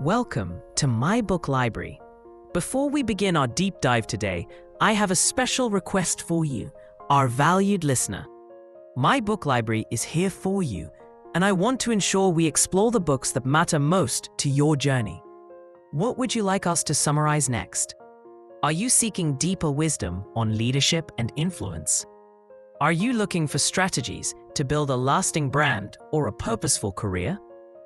Welcome to My Book Library. Before we begin our deep dive today, I have a special request for you, our valued listener. My Book Library is here for you, and I want to ensure we explore the books that matter most to your journey. What would you like us to summarize next? Are you seeking deeper wisdom on leadership and influence? Are you looking for strategies to build a lasting brand or a purposeful career?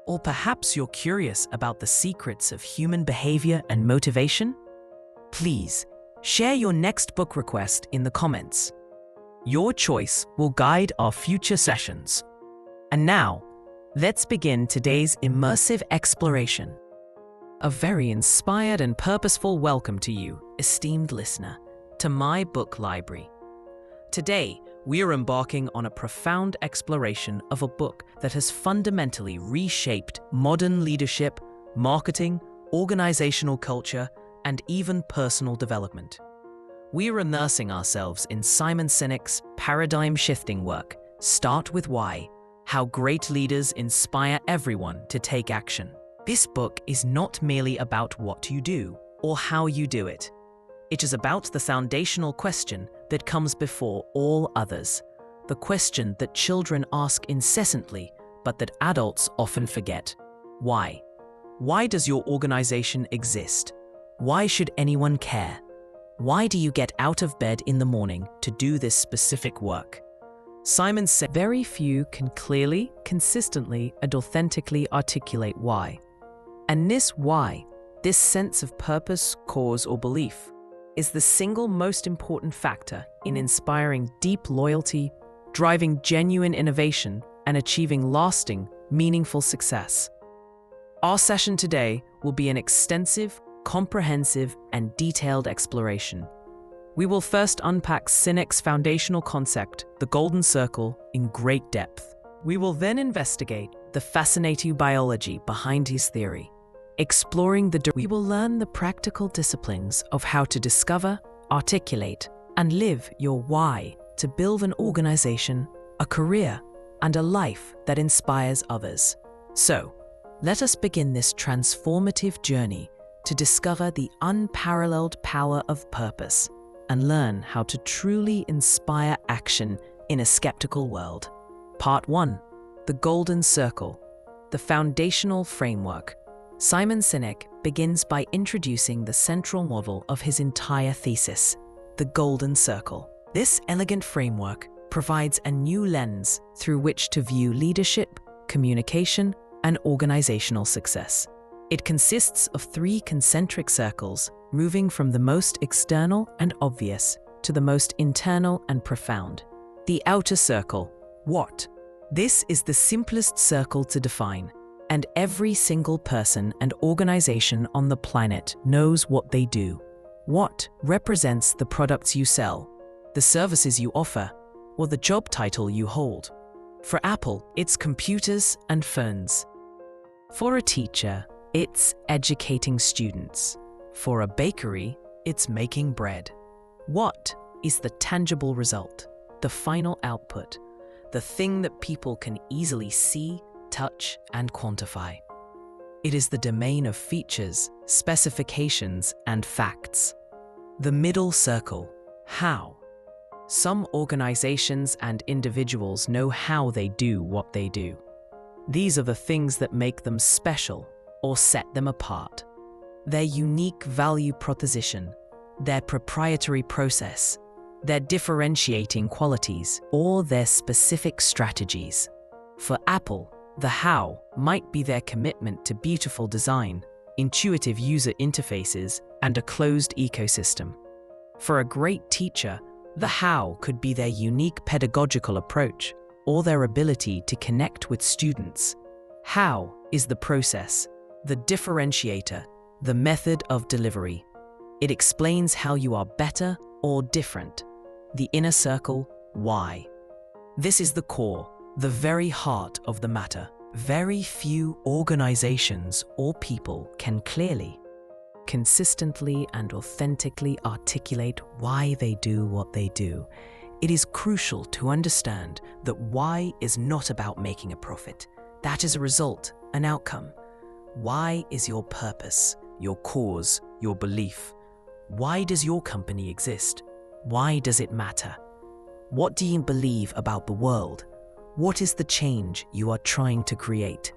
Or perhaps you're curious about the secrets of human behavior and motivation? Please, share your next book request in the comments. Your choice will guide our future sessions. And now, let's begin today's immersive exploration. A very inspired and purposeful welcome to you, esteemed listener, to My Book Library. Today, we are embarking on a profound exploration of a book that has fundamentally reshaped modern leadership, marketing, organizational culture, and even personal development. We are immersing ourselves in Simon Sinek's paradigm-shifting work, Start with Why: How Great Leaders Inspire Everyone to Take Action. This book is not merely about what you do or how you do it. It is about the foundational question that comes before all others, the question that children ask incessantly, but that adults often forget. Why? Why does your organization exist? Why should anyone care? Why do you get out of bed in the morning to do this specific work? Simon said, very few can clearly, consistently, and authentically articulate why. And this why, this sense of purpose, cause, or belief, is the single most important factor in inspiring deep loyalty, driving genuine innovation, and achieving lasting, meaningful success. Our session today will be an extensive, comprehensive, and detailed exploration. We will first unpack Sinek's foundational concept, the Golden Circle, in great depth. We will then investigate the fascinating biology behind his theory. We will learn the practical disciplines of how to discover, articulate, and live your why to build an organization, a career, and a life that inspires others. So, let us begin this transformative journey to discover the unparalleled power of purpose and learn how to truly inspire action in a skeptical world. Part 1. The Golden Circle, the foundational framework. Simon Sinek begins by introducing the central model of his entire thesis, the Golden Circle. This elegant framework provides a new lens through which to view leadership, communication, and organizational success. It consists of 3 concentric circles, moving from the most external and obvious to the most internal and profound. The outer circle, what? This is the simplest circle to define, and every single person and organization on the planet knows what they do. What represents the products you sell, the services you offer, or the job title you hold. For Apple, it's computers and phones. For a teacher, it's educating students. For a bakery, it's making bread. What is the tangible result, the final output, the thing that people can easily see, touch, and quantify? It is the domain of features, specifications, and facts. The middle circle, how. Some organizations and individuals know how they do what they do. These are the things that make them special or set them apart. Their unique value proposition, their proprietary process, their differentiating qualities, or their specific strategies. For Apple, the how might be their commitment to beautiful design, intuitive user interfaces, and a closed ecosystem. For a great teacher, the how could be their unique pedagogical approach or their ability to connect with students. How is the process, the differentiator, the method of delivery. It explains how you are better or different. The inner circle, why. This is the core, the very heart of the matter. Very few organizations or people can clearly, consistently, and authentically articulate why they do what they do. It is crucial to understand that why is not about making a profit. That is a result, an outcome. Why is your purpose, your cause, your belief? Why does your company exist? Why does it matter? What do you believe about the world? What is the change you are trying to create?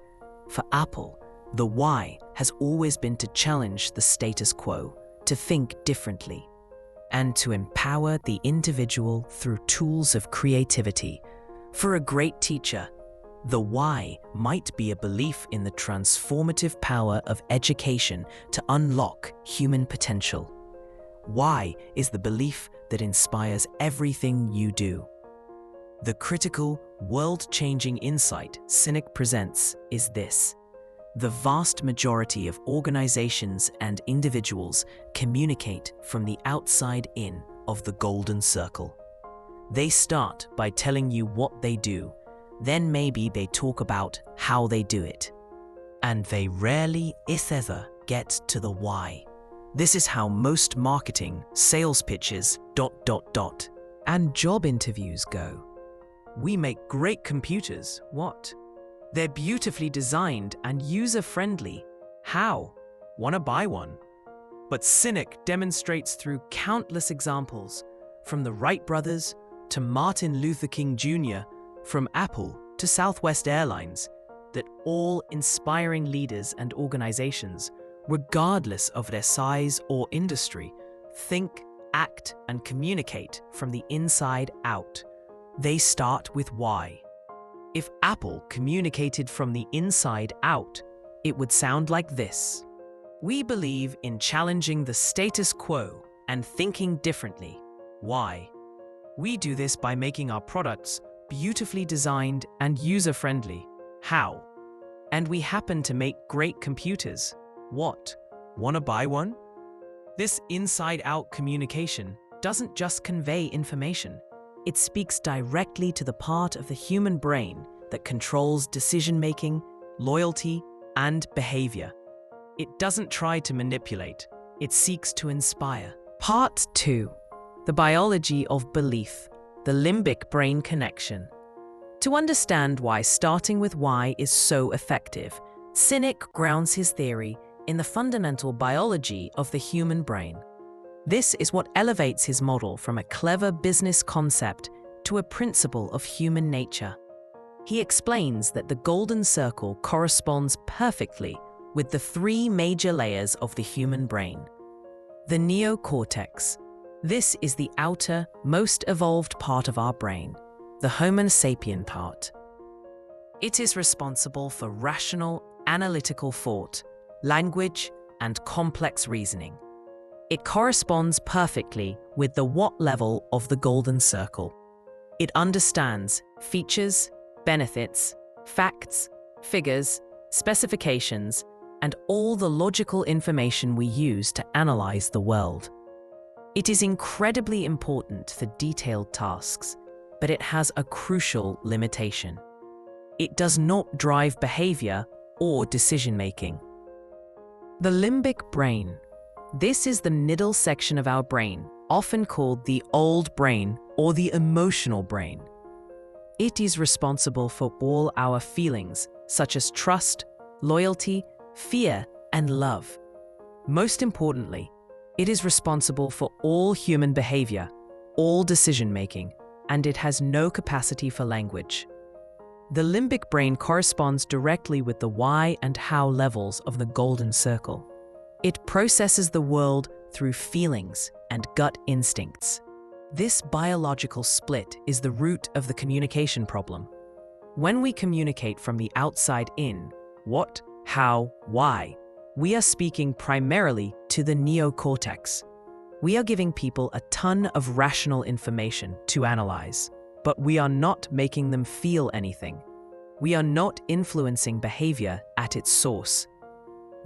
For Apple, the why has always been to challenge the status quo, to think differently, and to empower the individual through tools of creativity. For a great teacher, the why might be a belief in the transformative power of education to unlock human potential. Why is the belief that inspires everything you do. The critical, world-changing insight Sinek presents is this: the vast majority of organizations and individuals communicate from the outside in of the golden circle. They start by telling you what they do, then maybe they talk about how they do it. And they rarely, if ever, get to the why. This is how most marketing, sales pitches, and job interviews go. We make great computers. What? They're beautifully designed and user-friendly. How? Wanna buy one? But Sinek demonstrates through countless examples, from the Wright brothers to Martin Luther King Jr., from Apple to Southwest Airlines, that all inspiring leaders and organizations, regardless of their size or industry, think, act, and communicate from the inside out. They start with why. If Apple communicated from the inside out, it would sound like this: we believe in challenging the status quo and thinking differently. Why? We do this by making our products beautifully designed and user-friendly. How? And we happen to make great computers. What? Wanna buy one? This inside-out communication doesn't just convey information. It speaks directly to the part of the human brain that controls decision-making, loyalty, and behavior. It doesn't try to manipulate. It seeks to inspire. Part 2. The biology of belief, the limbic brain connection. To understand why starting with why is so effective, Sinek grounds his theory in the fundamental biology of the human brain. This is what elevates his model from a clever business concept to a principle of human nature. He explains that the golden circle corresponds perfectly with the three major layers of the human brain. The neocortex. This is the outer, most evolved part of our brain, the Homo sapien part. It is responsible for rational, analytical thought, language, and complex reasoning. It corresponds perfectly with the what level of the golden circle. It understands features, benefits, facts, figures, specifications, and all the logical information we use to analyze the world. It is incredibly important for detailed tasks, but it has a crucial limitation. It does not drive behavior or decision-making. The limbic brain. This is the middle section of our brain, often called the old brain or the emotional brain. It is responsible for all our feelings, such as trust, loyalty, fear, and love. Most importantly, it is responsible for all human behavior, all decision-making, and it has no capacity for language. The limbic brain corresponds directly with the why and how levels of the golden circle. It processes the world through feelings and gut instincts. This biological split is the root of the communication problem. When we communicate from the outside in, what, how, why, we are speaking primarily to the neocortex. We are giving people a ton of rational information to analyze, but we are not making them feel anything. We are not influencing behavior at its source.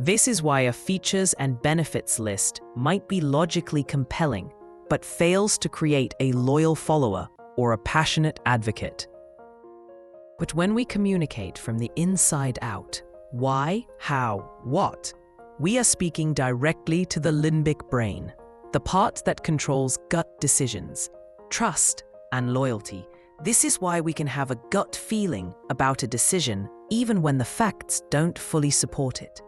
This is why a features and benefits list might be logically compelling, but fails to create a loyal follower or a passionate advocate. But when we communicate from the inside out, why, how, what, we are speaking directly to the limbic brain, the part that controls gut decisions, trust, and loyalty. This is why we can have a gut feeling about a decision even when the facts don't fully support it.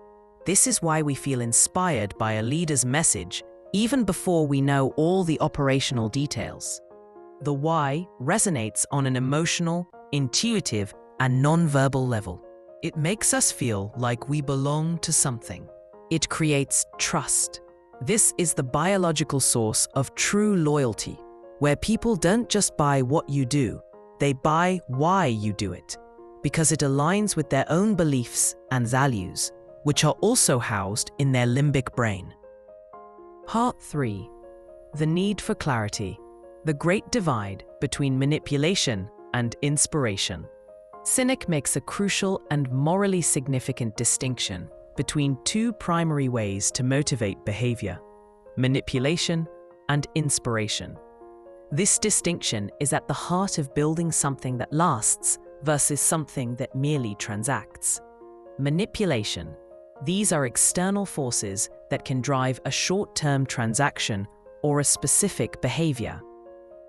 This is why we feel inspired by a leader's message even before we know all the operational details. The why resonates on an emotional, intuitive, and non-verbal level. It makes us feel like we belong to something. It creates trust. This is the biological source of true loyalty, where people don't just buy what you do, they buy why you do it, because it aligns with their own beliefs and values, which are also housed in their limbic brain. Part 3. The need for clarity. The great divide between manipulation and inspiration. Sinek makes a crucial and morally significant distinction between two primary ways to motivate behavior: manipulation and inspiration. This distinction is at the heart of building something that lasts versus something that merely transacts. Manipulation. These are external forces that can drive a short-term transaction or a specific behavior.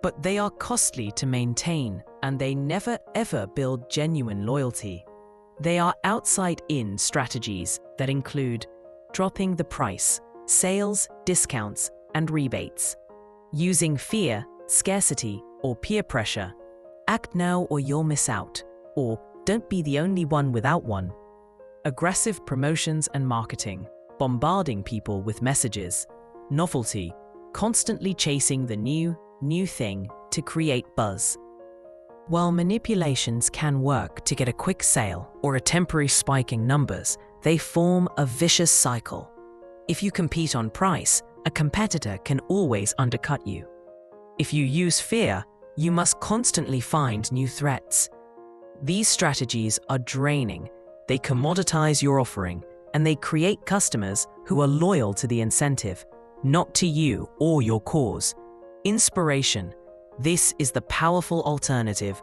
But they are costly to maintain, and they never ever build genuine loyalty. They are outside-in strategies that include dropping the price, sales, discounts, and rebates, using fear, scarcity, or peer pressure, act now or you'll miss out, or don't be the only one without one, aggressive promotions and marketing, bombarding people with messages, novelty, constantly chasing the new thing to create buzz. While manipulations can work to get a quick sale or a temporary spike in numbers, they form a vicious cycle. If you compete on price, a competitor can always undercut you. If you use fear, you must constantly find new threats. These strategies are draining. They commoditize your offering, and they create customers who are loyal to the incentive, not to you or your cause. Inspiration. This is the powerful alternative,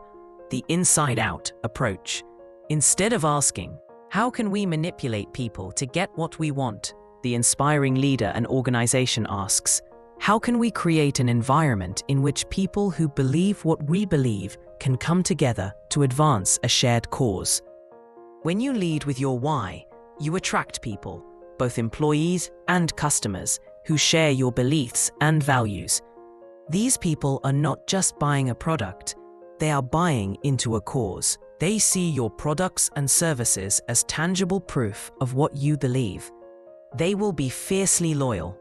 the inside-out approach. Instead of asking, how can we manipulate people to get what we want? The inspiring leader and organization asks, how can we create an environment in which people who believe what we believe can come together to advance a shared cause? When you lead with your why, you attract people, both employees and customers, who share your beliefs and values. These people are not just buying a product, they are buying into a cause. They see your products and services as tangible proof of what you believe. They will be fiercely loyal.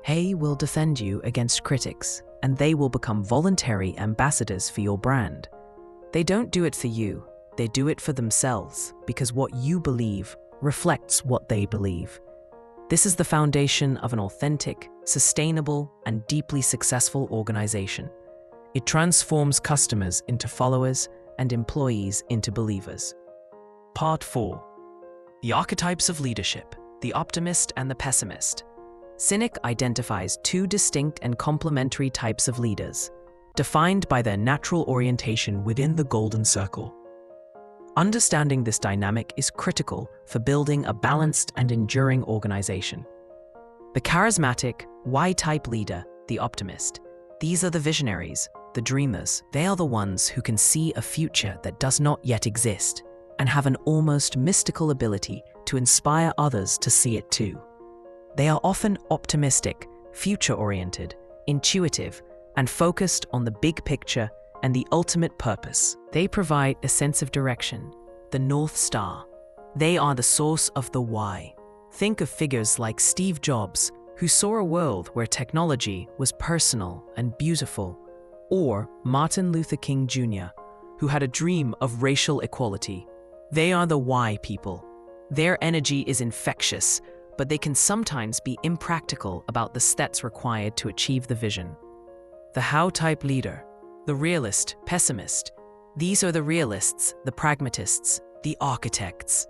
They will defend you against critics, and they will become voluntary ambassadors for your brand. They don't do it for you, they do it for themselves, because what you believe reflects what they believe. This is the foundation of an authentic, sustainable, and deeply successful organization. It transforms customers into followers and employees into believers. Part 4. The archetypes of leadership, the optimist and the pessimist. Sinek identifies two distinct and complementary types of leaders, defined by their natural orientation within the Golden Circle. Understanding this dynamic is critical for building a balanced and enduring organization. The charismatic, Y-type leader, the optimist. These are the visionaries, the dreamers. They are the ones who can see a future that does not yet exist and have an almost mystical ability to inspire others to see it too. They are often optimistic, future-oriented, intuitive, and focused on the big picture and the ultimate purpose. They provide a sense of direction, the North Star. They are the source of the why. Think of figures like Steve Jobs, who saw a world where technology was personal and beautiful, or Martin Luther King Jr., who had a dream of racial equality. They are the why people. Their energy is infectious, but they can sometimes be impractical about the steps required to achieve the vision. The how-type leader, the realist, pessimist. These are the realists, the pragmatists, the architects.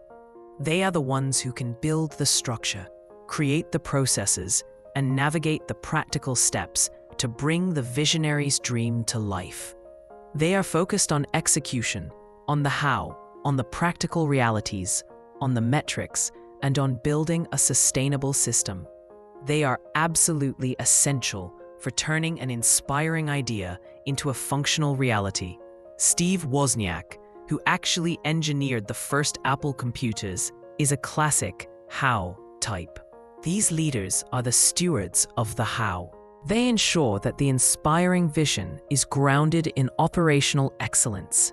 They are the ones who can build the structure, create the processes, and navigate the practical steps to bring the visionary's dream to life. They are focused on execution, on the how, on the practical realities, on the metrics, and on building a sustainable system. They are absolutely essential for turning an inspiring idea into a functional reality. Steve Wozniak, who actually engineered the first Apple computers, is a classic How type. These leaders are the stewards of the how. They ensure that the inspiring vision is grounded in operational excellence.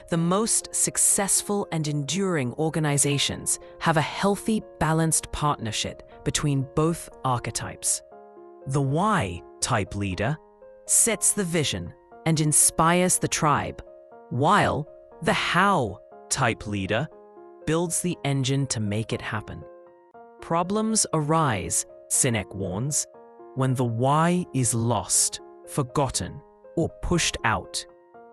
The most successful and enduring organizations have a healthy, balanced partnership between both archetypes. The why type leader sets the vision and inspires the tribe, while the how type leader builds the engine to make it happen. Problems arise, Sinek warns, when the why is lost, forgotten, or pushed out,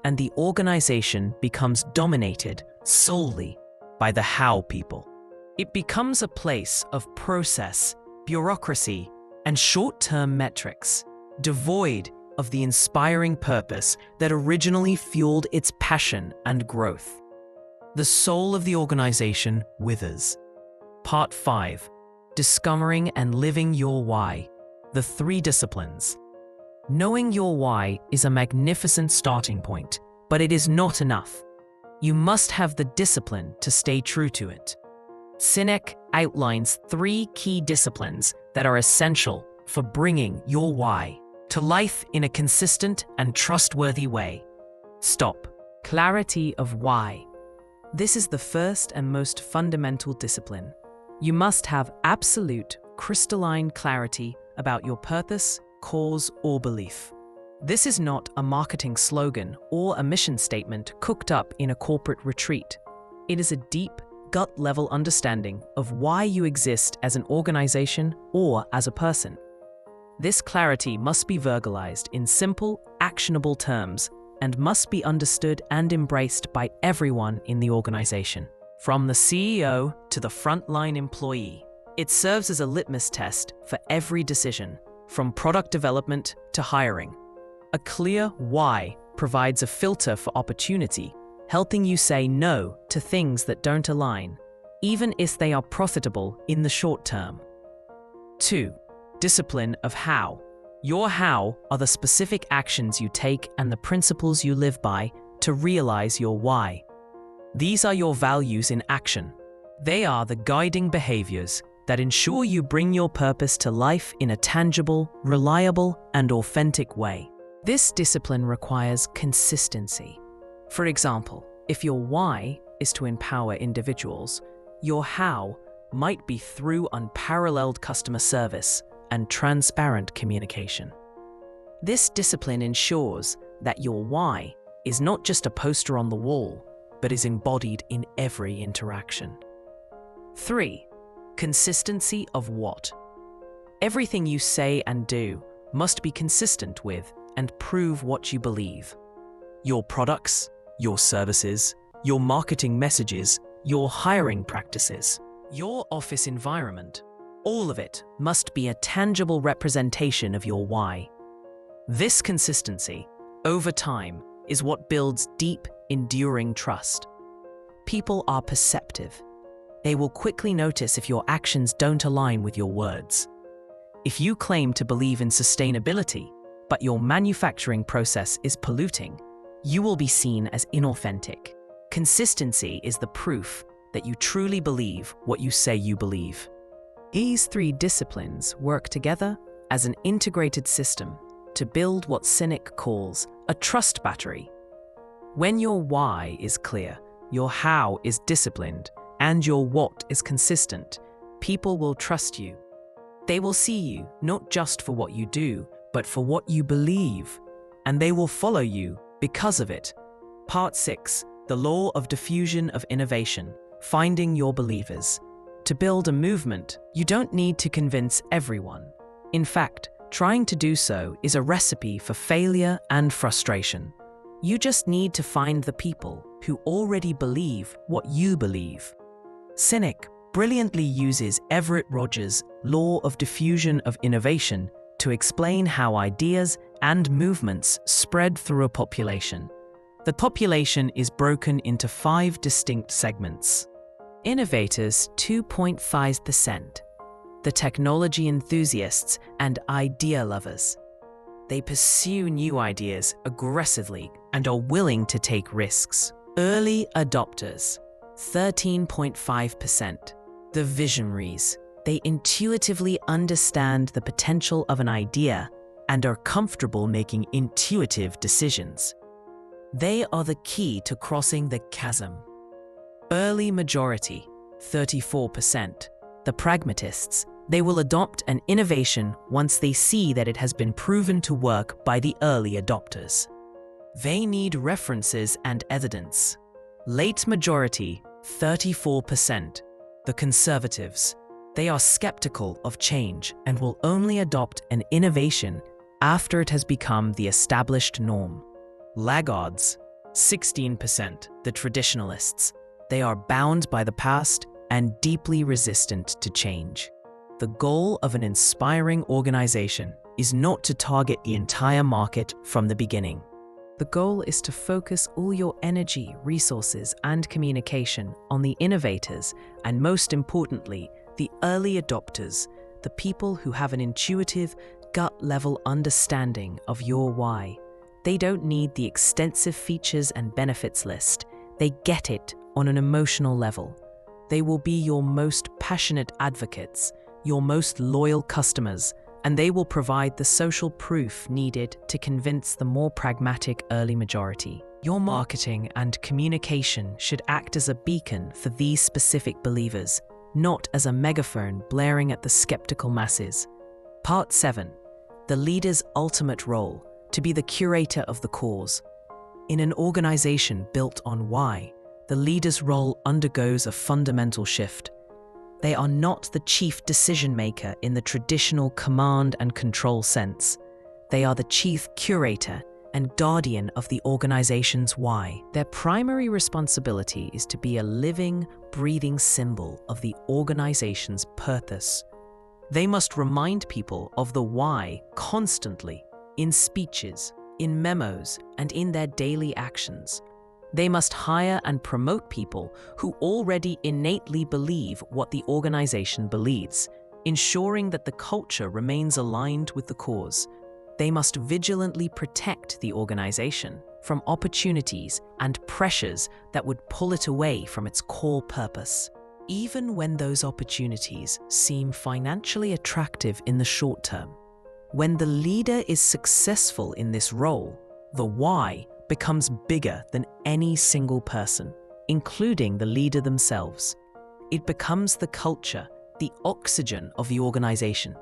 and the organization becomes dominated solely by the how people. It becomes a place of process, bureaucracy, and short-term metrics, devoid of the inspiring purpose that originally fueled its passion and growth. The soul of the organization withers. Part 5. Discovering and living your why. The 3 disciplines. Knowing your why is a magnificent starting point, but it is not enough. You must have the discipline to stay true to it. Sinek outlines 3 key disciplines that are essential for bringing your why to life in a consistent and trustworthy way. Stop. Clarity of why. This is the first and most fundamental discipline. You must have absolute, crystalline clarity about your purpose, cause, or belief. This is not a marketing slogan or a mission statement cooked up in a corporate retreat. It is a deep, gut-level understanding of why you exist as an organization or as a person. This clarity must be verbalized in simple, actionable terms and must be understood and embraced by everyone in the organization, from the CEO to the frontline employee. It serves as a litmus test for every decision, from product development to hiring. A clear why provides a filter for opportunity, helping you say no to things that don't align, even if they are profitable in the short term. 2. Discipline of how. Your how are the specific actions you take and the principles you live by to realize your why. These are your values in action. They are the guiding behaviors that ensure you bring your purpose to life in a tangible, reliable, and authentic way. This discipline requires consistency. For example, if your why is to empower individuals, your how might be through unparalleled customer service and transparent communication. This discipline ensures that your why is not just a poster on the wall, but is embodied in every interaction. 3. Consistency of what. Everything you say and do must be consistent with and prove what you believe. Your products, your services, your marketing messages, your hiring practices, your office environment, all of it must be a tangible representation of your why. This consistency, over time, is what builds deep, enduring trust. People are perceptive. They will quickly notice if your actions don't align with your words. If you claim to believe in sustainability, but your manufacturing process is polluting, you will be seen as inauthentic. Consistency is the proof that you truly believe what you say you believe. These 3 disciplines work together as an integrated system to build what Sinek calls a trust battery. When your why is clear, your how is disciplined, and your what is consistent, people will trust you. They will see you not just for what you do, but for what you believe, and they will follow you because of it. Part 6. The Law of Diffusion of Innovation. Finding your believers. To build a movement, you don't need to convince everyone. In fact, trying to do so is a recipe for failure and frustration. You just need to find the people who already believe what you believe. Sinek brilliantly uses Everett Rogers' Law of Diffusion of Innovation to explain how ideas and movements spread through a population. The population is broken into 5 distinct segments. Innovators, 2.5%. The technology enthusiasts and idea lovers. They pursue new ideas aggressively and are willing to take risks. Early adopters, 13.5%. The visionaries. They intuitively understand the potential of an idea and are comfortable making intuitive decisions. They are the key to crossing the chasm. Early majority, 34%. The pragmatists. They will adopt an innovation once they see that it has been proven to work by the early adopters. They need references and evidence. Late majority, 34%. The conservatives. They are skeptical of change and will only adopt an innovation after it has become the established norm. Laggards, 16%. The traditionalists. They are bound by the past and deeply resistant to change. The goal of an inspiring organization is not to target the entire market from the beginning. The goal is to focus all your energy, resources, and communication on the innovators and, most importantly, the early adopters, the people who have an intuitive, gut-level understanding of your why. They don't need the extensive features and benefits list. They get it on an emotional level. They will be your most passionate advocates, your most loyal customers, and they will provide the social proof needed to convince the more pragmatic early majority. Your marketing and communication should act as a beacon for these specific believers, not as a megaphone blaring at the skeptical masses. Part 7. The leader's ultimate role: to be the curator of the cause. In an organization built on why, the leader's role undergoes a fundamental shift. They are not the chief decision-maker in the traditional command and control sense. They are the chief curator and guardian of the organization's why. Their primary responsibility is to be a living, breathing symbol of the organization's purpose. They must remind people of the why constantly, in speeches, in memos, and in their daily actions. They must hire and promote people who already innately believe what the organization believes, ensuring that the culture remains aligned with the cause. They must vigilantly protect the organization from opportunities and pressures that would pull it away from its core purpose. Even when those opportunities seem financially attractive in the short term. When the leader is successful in this role, the why becomes bigger than any single person, including the leader themselves. It becomes the culture, the oxygen of the organization.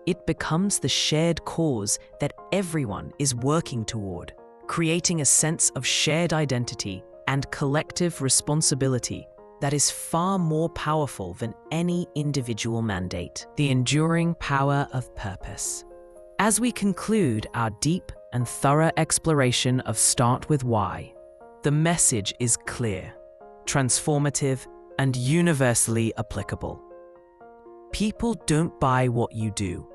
It becomes the shared cause that everyone is working toward, creating a sense of shared identity and collective responsibility that is far more powerful than any individual mandate. The enduring power of purpose. As we conclude our deep and thorough exploration of Start With Why, the message is clear, transformative, and universally applicable. People don't buy what you do.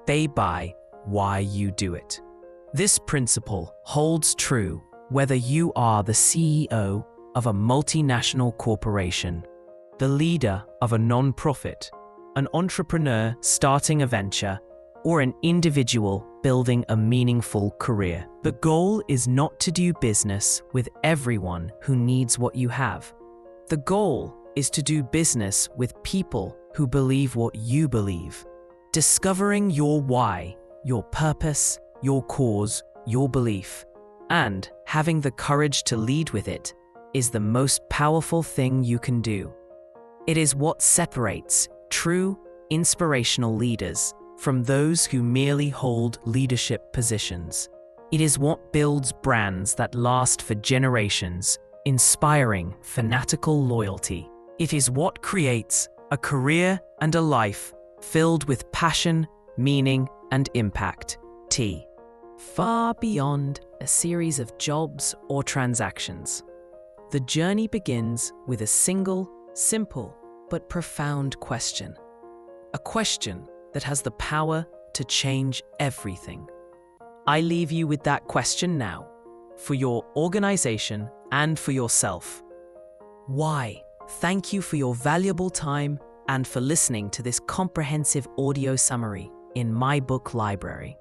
They buy why you do it. This principle holds true whether you are the CEO of a multinational corporation, the leader of a non-profit, an entrepreneur starting a venture, or an individual building a meaningful career. The goal is not to do business with everyone who needs what you have. The goal is to do business with people who believe what you believe. Discovering your why, your purpose, your cause, your belief, and having the courage to lead with it is the most powerful thing you can do. It is what separates true, inspirational leaders from those who merely hold leadership positions. It is what builds brands that last for generations, inspiring fanatical loyalty. It is what creates a career and a life filled with passion, meaning, and impact. Far beyond a series of jobs or transactions. The journey begins with a single, simple, but profound question. A question that has the power to change everything. I leave you with that question now, for your organization and for yourself. Why? Thank you for your valuable time and for listening to this comprehensive audio summary in My Book Library.